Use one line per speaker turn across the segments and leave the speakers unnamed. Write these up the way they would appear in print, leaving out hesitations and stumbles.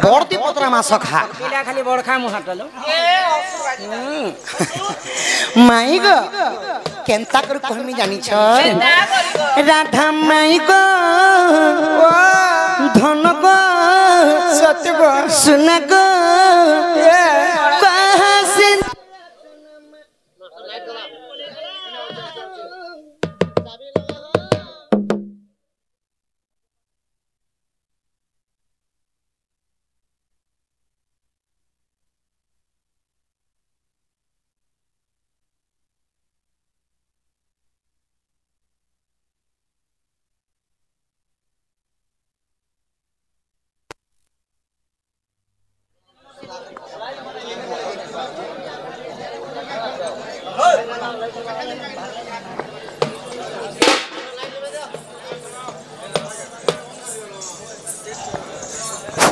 बड़ती पतरा मास खा
पिला खाली बड़ खा मु हटलो
माई गो केंता कर कहमी जानी छ राधा माई गो धन गो सत्य गो सुन गो कहाँ से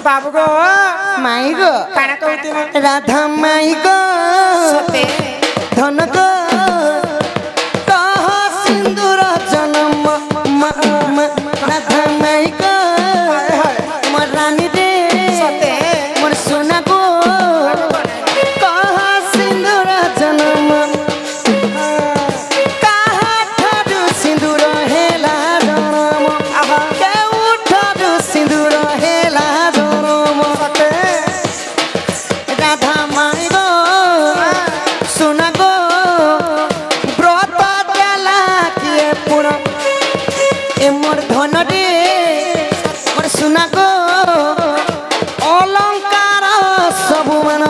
बाबू गो
माई गो
काना कहते
राधा माई गो
सते
धन गो कहाँ सिंदूर जन्म राधा माई गो मोर रानी रे
सते
मोर सोना गो कहाँ सिंदूर जन्म कहाँ ठाडू सिंदूर हेला जन्म केउ ठाडू सिंदूर हेला जन्म राधा माई गो सोना गो व्रत देला किए पूर्ण ए मोर धन रे मोर सोना गो अलंकार सबु मन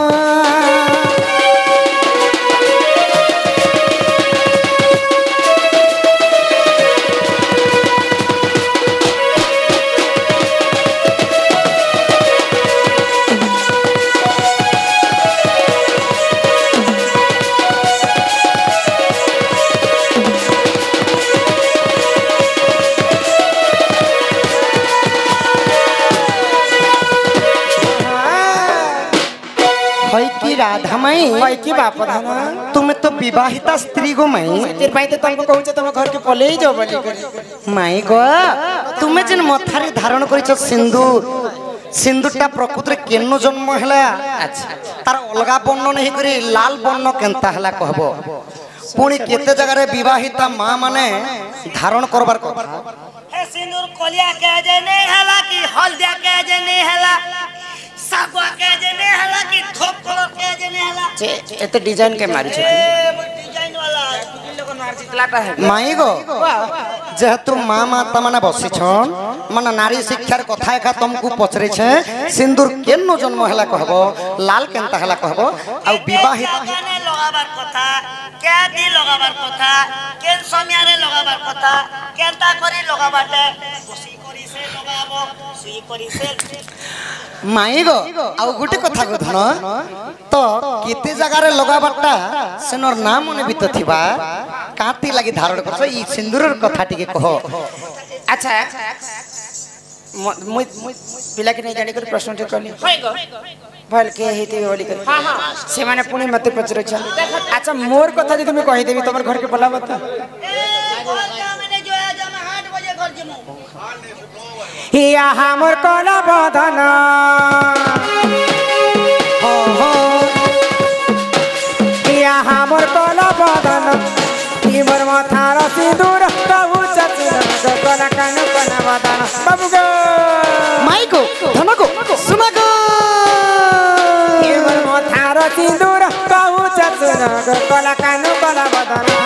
राधा माई
भाई की बाप धाना
तुम्हें तो विवाहिता स्त्री गो माई
तेरे भाई तो तुमको कहू तुम घर के पले ही जाओ बोली कर
माई गो तुम्हें जिन मथारे धारण करिछ सिंदूर सिंदूरटा प्रकृति केनो जन्म हला अच्छा तार अलगा बर्ण नहीं करी लाल बर्ण केनता हला कहबो पुणी केते जगह रे विवाहिता मां माने धारण करबार কথা
हे सिंदूर कोलिया के जे नहीं हला कि हल्दिया के जे नहीं हला सागवा के जे नहीं हला कि थोप कलर के जे नहीं हला एते डिजाइन के मारी छ डिजाइन वाला लोग नार जितलाटा है
माई गो जेहेतु मां माता माने बसी छन मन नारी शिक्षार कथा एका तुमको पचरे छे सिंदूर केनो जन्म हला कहबो लाल केनता हला कहबो आ विवाहित
गाने लगाबार कथा के दी लगाबार कथा केन समियारे लगाबार कथा केनता करी लगाबाटे बसी करी से लगाबो सुई करी से
माई गो आ गुटे कथा को धन तो केते जगह रे लगाबाटा सेनर नाम मने बित थिबा काती लागि धारण करछ ई सिंदूरर कथा टिके कहो
अच्छा मुई पिला के नहीं जानी कर प्रश्न टे करली होय गो भल के हेते बोली कर हां हां से माने पुनी मते पचरे छ अच्छा मोर कथा जे तुम कहि देबी तमर घर के बोला बता मैंने जो आज हम 8 बजे घर जमु हिया हमर कोला बदना हो हो हिया हमर कोला बदना इमर माथार सिंदूर कहू चचरा कोला कान कोना बदना बाबू गो
माई गो धन गो सुना गो
इमर माथार सिंदूर कहू चचरा कोला कान कोना बदना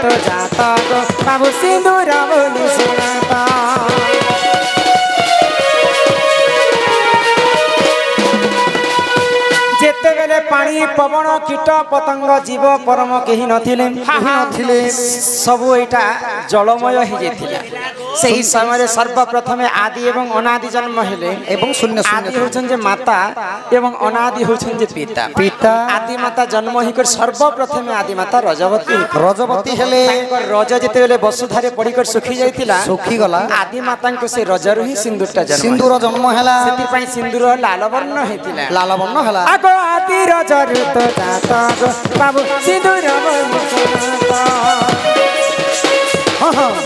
तो जाता गो बाबू सिंदूर बोली सुनाता जेते बेले पानी पवन कीट पतंग जीव परम केही नथिले सब एटा जलमय हो जाइथिला सही समय सर्वप्रथम आदि एवं अनादि जन्म हेले
एवं शून्य
आदि होछन जे माता एवं अनादि होछन जे पिता
पिता
आदि माता जन्म ही कर सर्वप्रथम आदि माता रजवती
हेले
रज जेते बेले वसुधारे पड़ी कर सुखी जाइथिला
सुखी गला
आदि माता को से रजरु ही सिंदूरटा जन्म
सिंदूर जन्म हला
सेति पई सिंदूर लाल वर्ण हेतिला
लाल वर्ण हला
आगो आदि रजरु तो जाता गो बाबू सिंदूर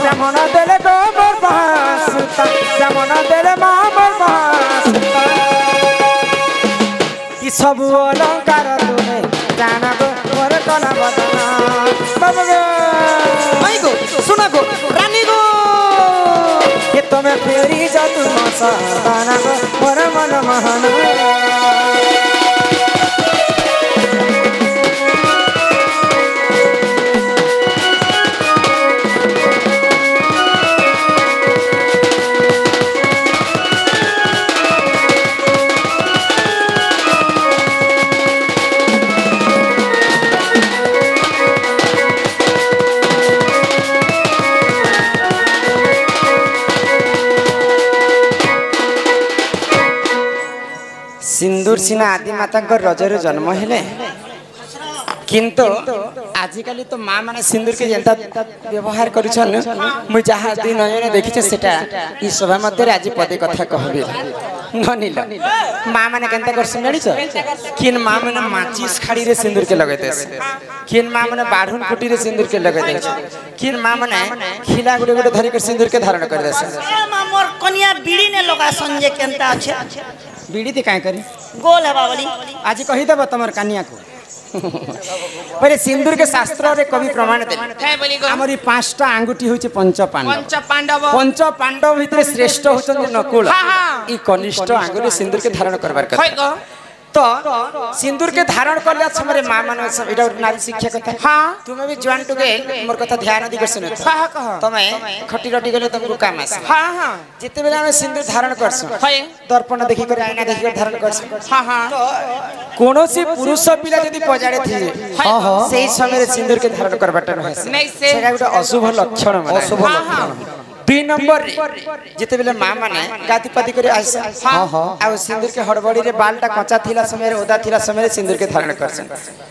ब्राह्मण देले गो मोर बासुता ब्राह्मण देले मा मोर बासुता ई सब अलंकार तुमे जाना गो मोर कला बदना बाबू गो
माई गो सुना गो रानी गो
ये तुम्हें फेरी जा तुम साना गो मोर मन महाना सिंदूर सिना आदि माता रजर जन्म हेले किंतु आजिकली तो माँ माने सिंदूर के जनता व्यवहार करुछन मु जहा दिन नयने देखिछे सेटा ई सभा मध्ये आज पदे कथा कहबे ननिल माँ माने केनता करछन जानिछ किन माँ माने माचिस खाड़ी रे सिंदूर के लगे देस किन माँ माने बाढुन कुटी रे सिंदूर के लगे देस किन माँ माने खिला गुडे गुडे धरि के सिंदूर के धारण कर देस
मोर कन्या बीड़ी ने लगा संजय केनता अच्छे
बीड़ी ते काहे करी
गोल है बावली
आज कही देब तमर कन्या को पहले सिंदूर के शास्त्र रे कवि प्रमाण दे हमरी पांचटा आंगुठी होचे पंच पांडव भितर श्रेष्ठ होचन नकुल ई कनिष्ठ आंगुठी सिंदूर के धारण करबार कथा तो सिंदूर के धारण करला समय मां माने एटा नारी शिक्षा कथा हां तुमे भी जवान टुके मोर कथा ध्यान दी कर सुनो हां कह तमे खटी रटी गले तुमको काम आस हां हां जिते बेला हम सिंदूर धारण करसु दर्पण देखि कर आईना देखि कर धारण करसु हां हां कोनोसी पुरुष पिला यदि पजाड़े थी हां हां सेही समय सिंदूर के धारण करबाटा रहै नै सेटा गुटा अशुभ लक्षण माने अशुभ लक्षण 2 नंबर जिते बेले मां माने गादी पादी करे आस हां हां आ सिंदूर के हड़बड़ी रे बालटा कच्चा थिला समय रे ओदा थिला समय रे सिंदूर के धारण करछन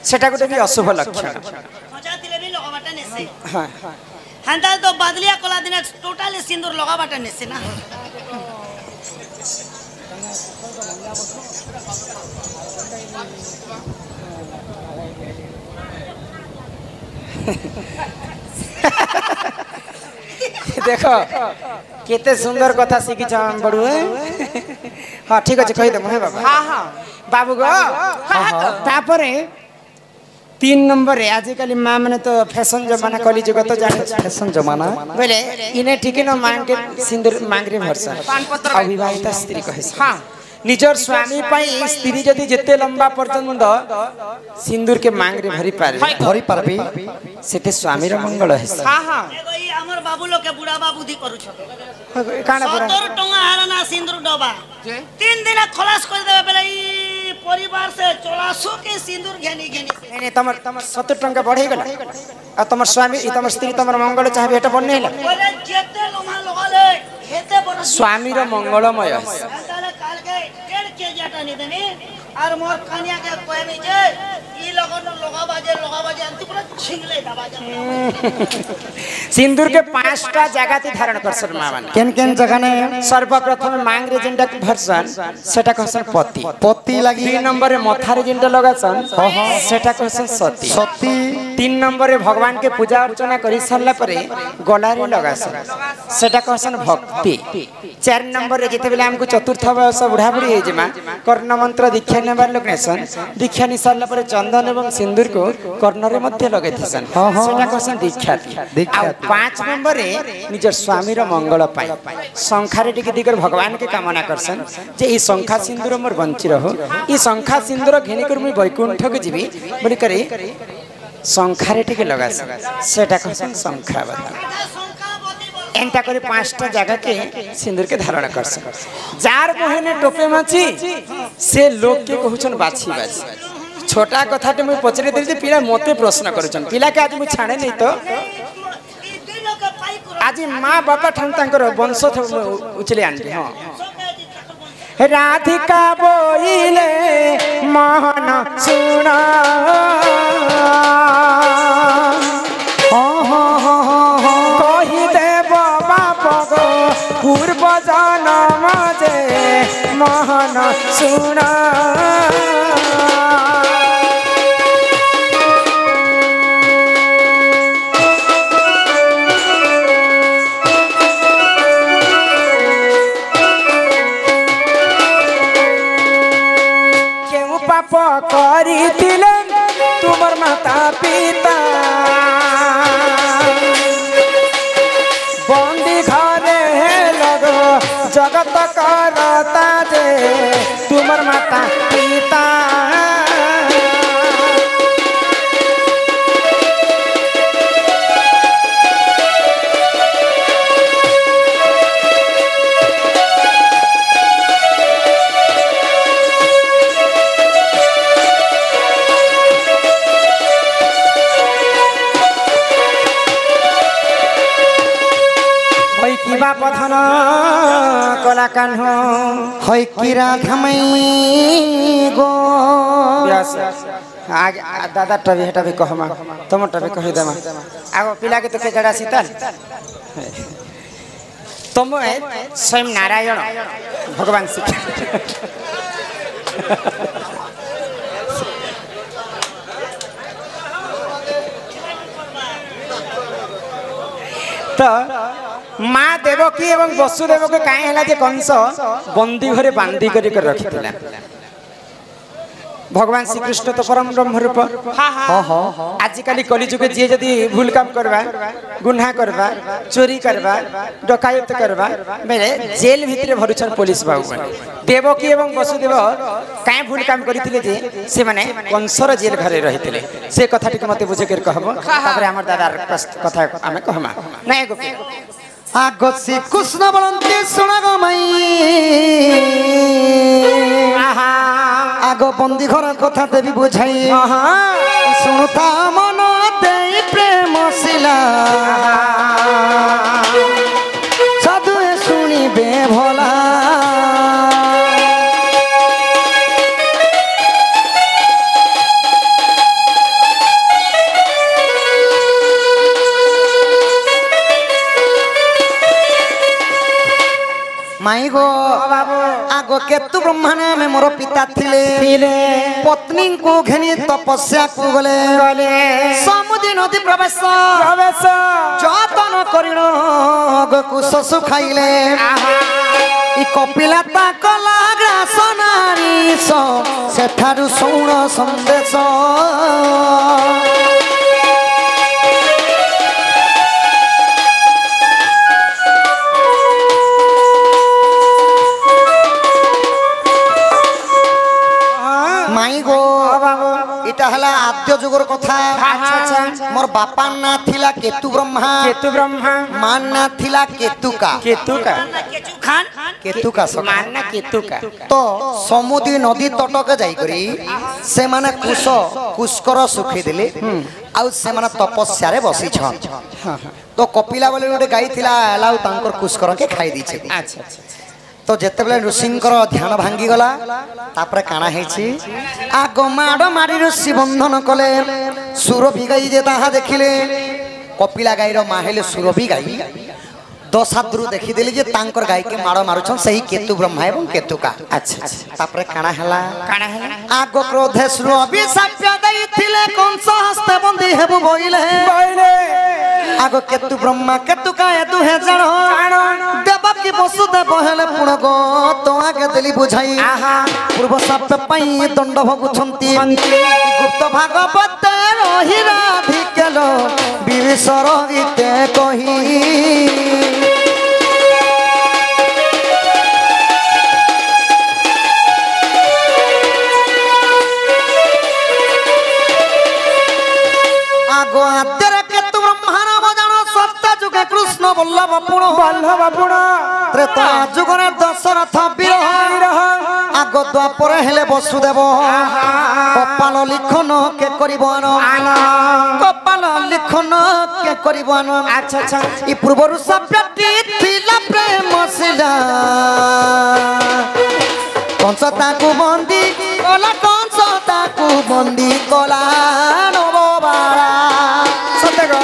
सेटा गुटे भी अशुभ लक्षण
कच्चा थिले भी लगाबाटा नेसे
हां
हंता तो बदलिया कोला दिन टोटली सिंदूर लगाबाटा नेसे ना
देखो केते सुंदर कथा सीखी हम बड़ू हाँ ठीक अच्छे कही दे बाबा हाँ हाँ बाबू गो तापरे 3 नंबर है आजिकल माँ मैंने तो फैशन जमाना कली जुग तो जाने
फैशन जमाना
बोले इन्हें ठीक न मांग के सिंदूर मांग रे भरसा अविवाहिता स्त्री कहे हाँ निजर स्वामी पाई स्त्री जदि जेते लंबा पर्यंत सिंदूर के मांग रे भरी पारबी सेते स्वामी रो मंगल है हां हां
एगो ई हमर बाबू लोग के बुढ़ा बाबूधी करू छ
काना पूरा
70 टंगा हारना सिंदूर डबा 3 दिन खलास कर देबे पहले ई परिवार से 84 के सिंदूर घेनी
नहीं तमर 70 टंका बढ़े गेल आ तमर स्वामी ई तमर स्त्री तमर मंगल चाहे बेटा बनने हैला
बोले जेते लोमा लगाले हेते बड़
स्वामी रो मंगलमय है
काल के 1.5 केजी आटा नहीं देनी और मोर कन्या के कहबे जे ई लगन लगा बाजे अंत पूरा छिंगले दबा जा
सिंदूर के 5टा जगह ती धारण करसन मां माने
केन जगह ने
सर्वप्रथम मांग रे जिंदा भरसन सेटा कहसन पति
पति लागी
2 नंबर रे मथा रे जिंदा लगासन सेटा कहसन सती
सती
3 नंबर रे भगवान के पूजा अर्चना करि सरला परे गला रे लगासन सेटा कहसन भक्ति 4 नंबर रे जेते बेला हमको चतुर्थ वर्ष बुढ़ा बुढ़ी हे जेमा कर्ण मंत्र दीक्षा नेबार लोक नेसन दीक्षा नि सरला परे चंदन एवं सिंदूर को कर्ण रे मध्य लगे थसन सेटा कहसन दीक्षा आ 5 नंबर रे निजर स्वामी रो मंगल पाई संखारे टिके दिकर भगवान के कामना करसन जे ई संखा सिंदूर मोर बंची रहो ई संखा सिंदूर घेनी कर मुई वैकुंठ के जीवी बोली करे संखारे टिके लगास सेटा कहसन संखा बता एंता करे 5टा जगह के सिंदूर के धारण करसन जार बहने टोपे माची से लोग के कहउछन बाछी बाछी छोटा कथा ते मुई पचरे दे पिला मते प्रश्न करूछन पिला के आज मुई छाणे नहीं तो आज माँ बापा ठान तांकर वंश उचले आनबे हां राधिका बोइले मोहन सुना कही देव बाप गो पूर्व जन्म जे मोहन सुना करिथिले तुमर माता पिता बंदी घरे लगो जगत करता जे तुमर माता पिता पधन कला कान्ह
है कि राधमई गो
आगे दादा टबी हेटा भी कहमा तुम टबी कहि देमा आगो पिला के तो के जड़ा शीतल तुम स्वयं नारायण भगवान शिव तो माँ देवकी एवं वसुदेव के काहे हला जे कंस बंदी घरे बांधी करी कर रखिथिला भगवान श्री कृष्ण तो परम ब्रह्म रूप आज काली कली जुगे जे जदी भूल काम करबा गुनाह करबा चोरी करबा डकायत करबा मेरे जेल भितरे भरुछन पुलिस बाबू देवकी एवं वसुदेव काहे भूल काम करिथिले जे से माने कंसर जेल घरे रहिथिले से कथा टिक मते बुझे कर कहबो तापर हमर दादा कथा हमें कहमा नै गोपी
आगो श्री कृष्ण बलंती सुना गो मई आगो बंदी घर कथा देवी बुझाई सुनुता मन दे प्रेम शिला साधुए शुणिबे भला माई गो आगो केतु ब्रह्मांड में मोर पिता थिले पत्नी को घेनी तपस्या को गले समुद्री नदी प्रवेश जतन करिण कुश सुखाइले इ कपिलाता कला ग्रास नारी सेठारु शौण संदेश आद्य जुगर कथा मोर बापा ना थिला केतु ब्रह्मा मान ना थिला केतुका
मान ना केतुका
तो समुद्री नदी तटक जाई करी से माने कुशकर सुखी दिले आउ से माने तपस्या रे बसी छ तो कपिला बोले गोटे गाई थिला लाउ तांकर कुशकर के खाई दी छे अच्छा तो जेते बेले ऋषिंकर ध्यान भांगी गला तापरे काना हेछि आगो माड मारी ऋषि बंधन कले सुरभि गाई जे ताहा देखिले कपिला गाईर माहेले सुरभि गाई दशाद्रु देखि देली जे तांकर गाई के माड मारुछन सही केतु ब्रह्मा एवं केतुका अच्छा तापरे काना हला आगो क्रोधे सुरभि साप्य देई थिले कंस हस्ते बंदी हेबु बोइले आगो केतु ब्रह्मा केतुका ए दुहे जण देवकी वसुदेव हेले पुण गो तो आगे देली बुझाई पूर्व साप पई दंड भगुछंती गुप्त भागवत रहि राधिकेलो विविसर गीते कही आगो आद्य केतु ब्रह्मा भजन सत्य जुगे कृष्ण बल्लभ पुण त्रेता जुगरे दशरथ विरह आगो द्वापर हेले वसुदेव कपाल लिखन के करिबन कपाल पाल लिखन के करिबन
अच्छा अच्छा
इ पूर्वरु सप्यति थिला प्रेम सिला कंसता को बंदी कला कंसता को बंदी कला नवबारा
सतेगा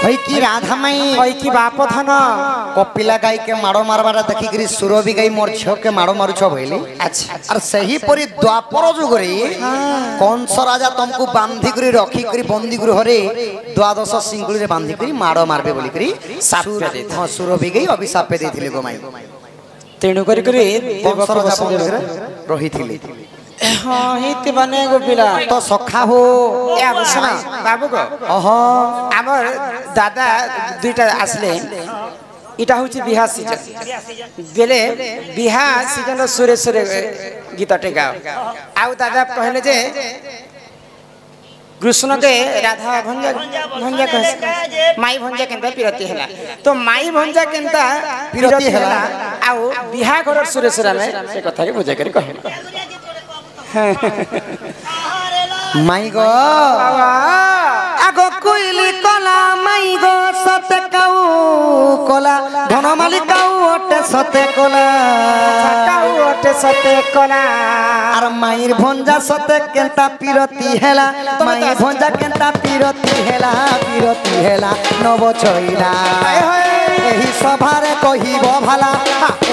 हई की राधा माई
हई की बाप धन
कपिला गाई के माड़ो मारबारा देखि करी सुरभि गाई मोर झियो के माड़ो मारुछ भइली
अच्छा
और सही परी द्वापर जुग रे कंस राजा तुमको बांधी करी रखी करी बंदी गृह रे द्वादश सिंगुली रे बांधी करी माड़ो मारबे बोली करी हां सुरभि गाई अभिशाप देथिले गो माई
तेणु करी करी
कंस राजा बंदी रहिथिले
हाँ हित बने गो पिला
तो सखा हो
या सुना बाबू को
ओहो
आमर दादा दुईटा आसले इटा होची बिहा सीजन बेले बिहा सीजन सुरे सुरे गीतटे गाओ आउ दादा कहले जे कृष्ण के राधा भंजा भंजा कह माई भंजा केनता पिरती हला तो माई भंजा केनता पिरती हला आउ बिहा घर सुरे सुरे में से कथा के बुझा कर कहे
माई गो आगो कोइली कला माई गो सते काऊ कला धनमाली काऊ ओटे सते कला
काऊ ओटे सते कला
आर माईर भंजा सते केनता पिरती हेला माई भंजा केनता पिरती हेला नव छइला एही सभारे कहिबो भाला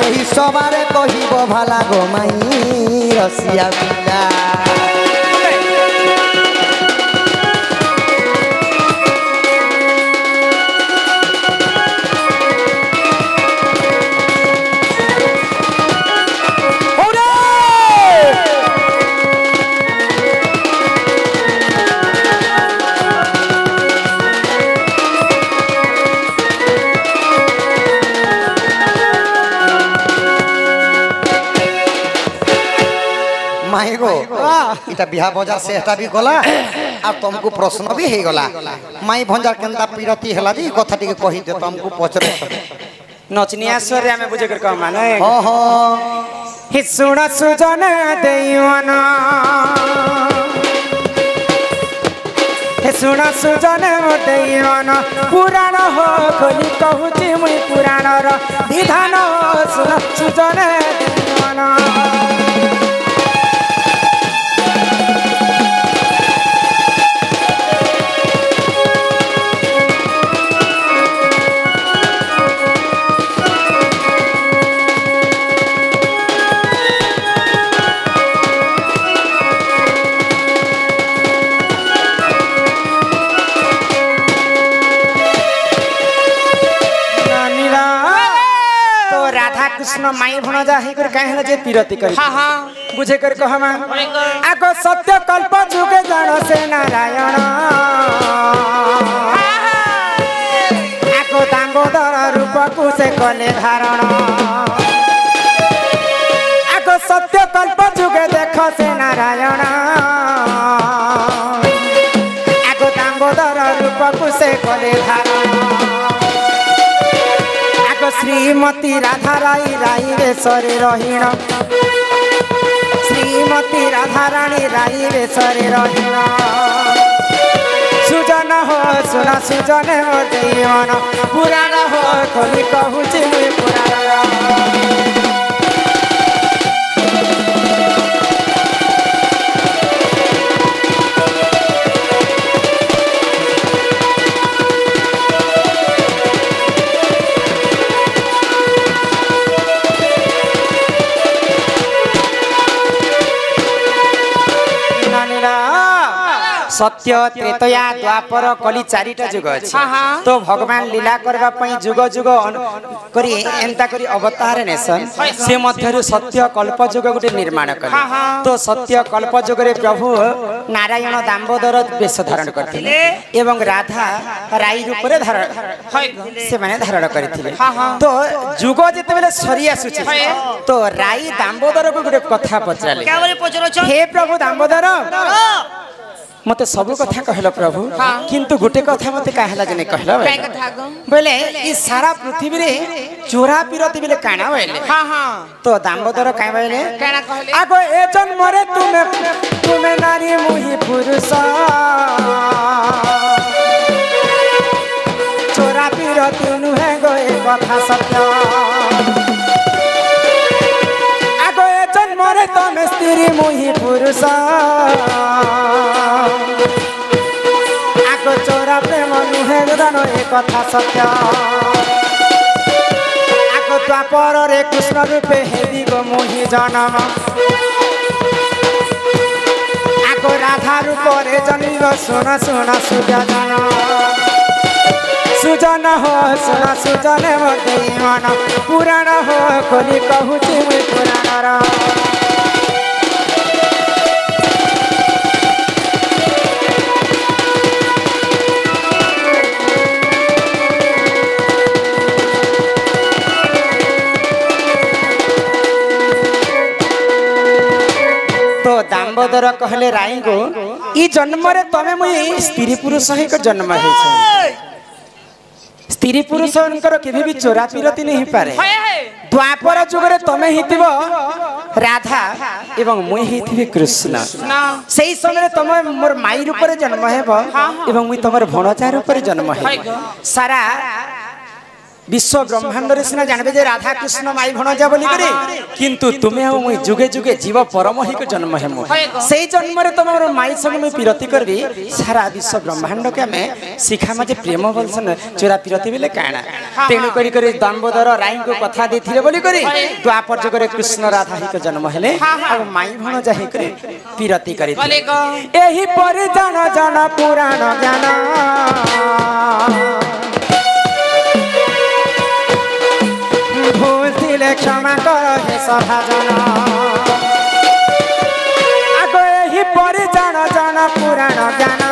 एही सभारे कहिबो भाला गो माई रसिया बिना माई गो इटा बिहा बजार से हटा भी गला आ तुमको प्रश्न भी हे गला माई भंजार केनता पिरती हेला जी कथा टिके कहि दे तुमको पचरे
नचनिया स्वर में बुझे कर कह माने
हो हो
हि सुण सुजन देवन हे सुण सुजन देवन पुराण हो खोली कहूची मुई पुराण र विधान सुण सुजन देवन कृष्ण माई भणजा हे कर काहे जे पिरती करी हां हां बुझे कर कहमा आगो सत्य कल्प जुगे जान से नारायण आगो दामोदर रूप को से कले धारण आगो सत्य कल्प जुगे देख से नारायण आगो दामोदर रूप को से कले धारण श्रीमती राधा राई राई बेसरे रहीण श्रीमती राधा रानी राई बेसरे रहीण सुजन हो सुन सुजन हो देवन पुराण हो खोली कहूची मुई पुराण सत्य त्रेतया द्वापर कली चारिटा जुग अछि तो भगवान लीला करबा पई जुग जुग करी एंता करी अवतार नेसन से मध्यरु सत्य कल्प जुग गुटे निर्माण कले तो सत्य कल्प जुग रे प्रभु नारायण दामोदर वेश धारण करथिले एवं राधा राई रूप रे धारण से माने धारण करथिले तो जुग जते बेले सरी आसुछि तो राई दामोदर को गुटे कथा पचराले
क्या बोले पचरो छ
हे प्रभु दामोदर मते सब कथा कहलो प्रभु किंतु गोटे कथा मते कहला जने कहलो
काय कथा गो
बोले ई सारा पृथ्वी रे चोरा पिरती बेले काना बोले
हां हां
तो दामोदर काय बोले
काना कहले
आगो ए जन्म रे तुमे नारी मुहि पुरुष चोरा पिरती नुहे गो ए कथा सत्य आगो ए जन्म रे तुमे स्त्री मुहि पुरुष आगो चोरा प्रेम नुहे दानो ए कथा सत्य आगो द्वापर रे कृष्ण रूपे हेदी गो मोहि जन्म आगो राधा रूप रे जन्म सुन सुन सुजन सुजन हो सुन सुजन मते मन पुराण हो कोली कहूची मुई पुराणर दामोदर कहले राई गो ई जन्म रे तमे मुई स्त्री पुरुष ही को जन्म है स्त्री पुरुष उनकर केभी भी चोरा पिरती नहीं पारे द्वापर जुग रे तमे हितिबो राधा एवं मुई हितिबे कृष्ण सही समय रे तमे मोर माई रूप रे जन्म हेबो एवं मुई तमर भणजा रूप रे जन्म है सारा विश्व ब्रह्मांड रे सिना जानबे जे राधा कृष्ण माई भणजा बोली करे किंतु तुमे हो मुई जुगे जुगे जीव परम ही को जन्म हेमो सेही जन्म रे तमर माई संग में पिरती करबी सारा विश्व ब्रह्मांड के में शिखा मजे प्रेम बोलसन चोरा पिरती बेले काना तेनु करी करे दामोदर राई को कथा देथिले बोली करे द्वापर जुग रे कृष्ण राधा ही को जन्म हेले अब माई भणजा ही करे पिरती करी एही पर जान जान पुराण जान क्षमा कर हे सभाजन आगो एही पर जान जान पुराण ज्ञान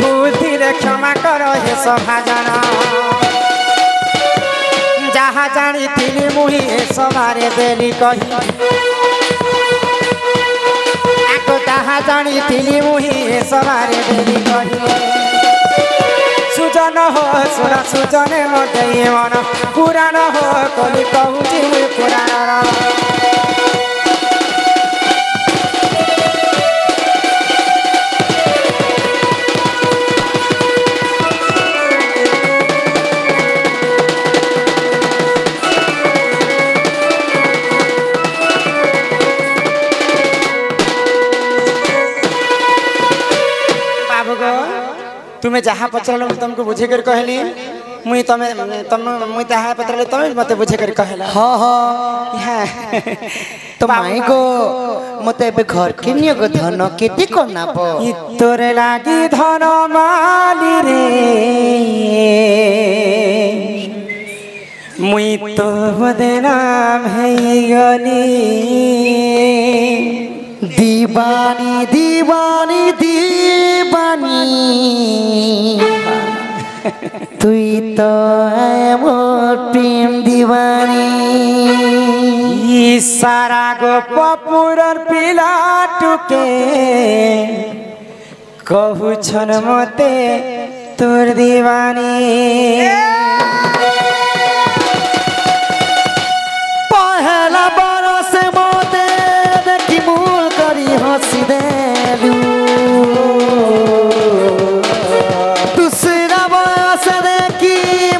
बुद्धिले क्षमा कर हे सभाजन जहाँ जानी थिली मुही सवारे देली कही आगो जहाँ जानी थिली मुही सवारे देली कही सुजन हो सुन सुजने मते मन पुराण हो कलि कहूची मुई पुराण बाबू गो तुम्हें जहाँ पचरल तुमको बुझे कर कहली मुई तमे तम मुई जहाँ पचरल तमे मते बुझे कर कहला
हाँ हाँ तो माई को मते बे घर के नियो को धन केते करना पो
ई तोरे लागी धन माली रे मुई तो बदनाम है गनी
दीवानी दीवानी दीवानी तुई तो है मोर प्रेम दीवानी
ई सारा गो पपुरर पिला टुके कहू छन मते तोर दीवानी
पहला बरस मोते देखी मूल करी हंसी देलू दूसरा बरस देखी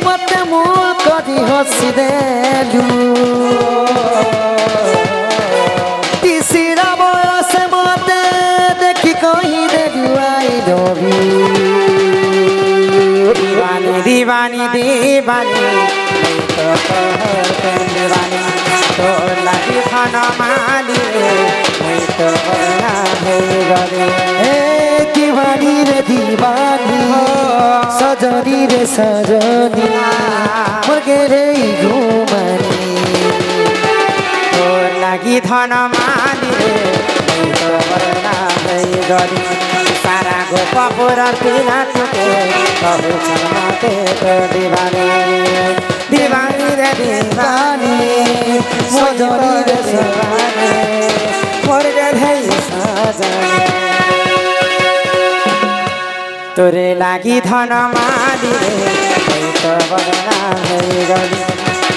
मते मूल करी हंसी देलू तीसरा बरस मोते देखी कही देलू आई लव यू
दीवानी दीवानी दीवानी दीवानी तो लगी खाना माली मैं तो बना है गरे
दीवानी रे दीवानी सजनी रे सजनी मगे रे घुमनी
तो लगी धन माली मैं तो बना है गरे सारा गो पपुर पिला तुके कहू छनते तो दीवानी दीवानी रे दीवानी
सजनी रे सजनी
मोर गधई साथ सजनी तोरे लागी धन माली रे तो बदनाम हो गली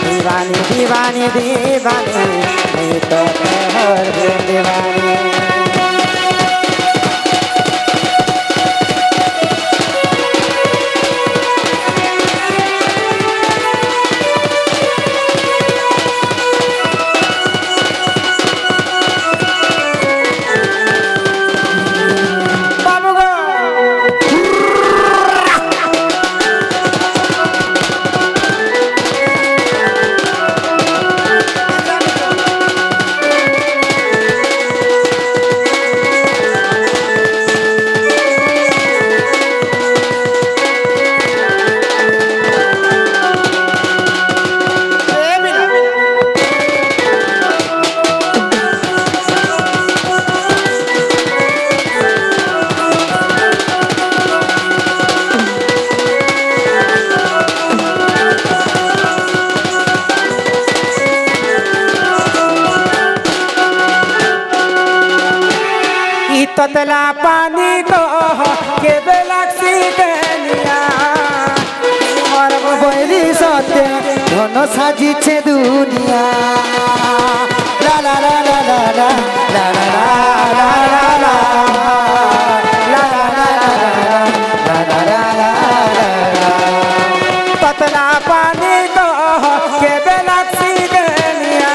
दीवानी दीवानी दीवानी तो तोहर दीवानी ततला पानी को के बेलाक्सी कनिया मोर बबैरी सत्य धन साजी छे दुनिया ला ला ला ला ला ला ला ला ला ततला पानी को के बेलाक्सी कनिया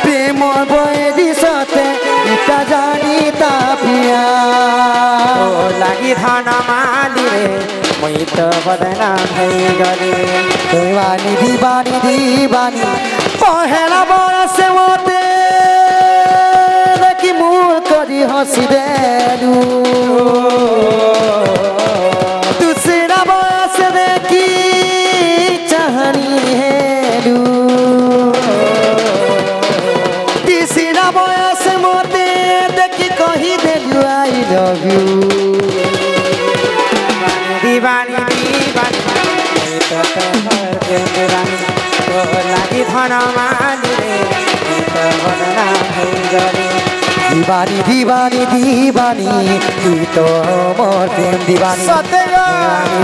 प्रेम बबैरी सत्य इता जानी पिया लागी धन माली रे मुई तो बदनाम हो गली दीवानी दीवानी दीवानी पहला बरस मोते देखी मुँह करी हंसी देलू दूसरा बरस देखी चाहनी हेलू तीसरा बरस मोते कही देलू आई लव यू दीवानी दीवानी तो दीवानी तो लागी धन माली रे तो बदनाम हो गली दीवानी दीवानी दीवानी तू तो मोर प्रेम दीवानी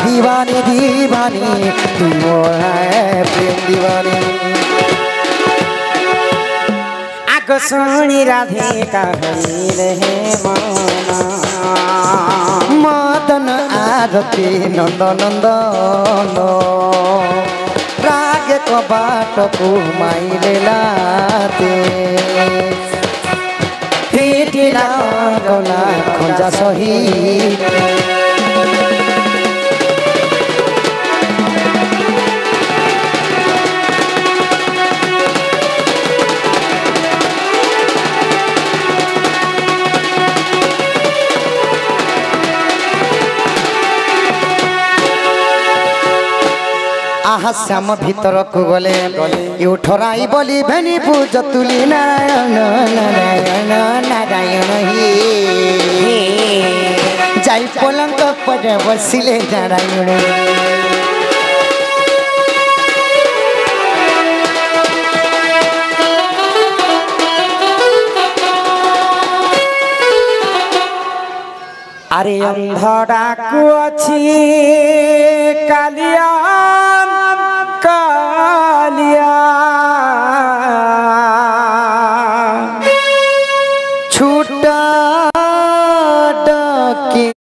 दीवानी दीवानी तू मोर है प्रेम दीवानी सुनी राधे कहनी रहे मदन आरती नंद नंदन राग को बाट को माइले लाते फेटिला गला खंजा सही आहा श्याम भीतर को गले उठराई बोली भेनी पूज तुली नारायण नारायण नारायण ही जाई पलंग पर बसिले नारायण अरे अंधड़ा को अच्छी कालिया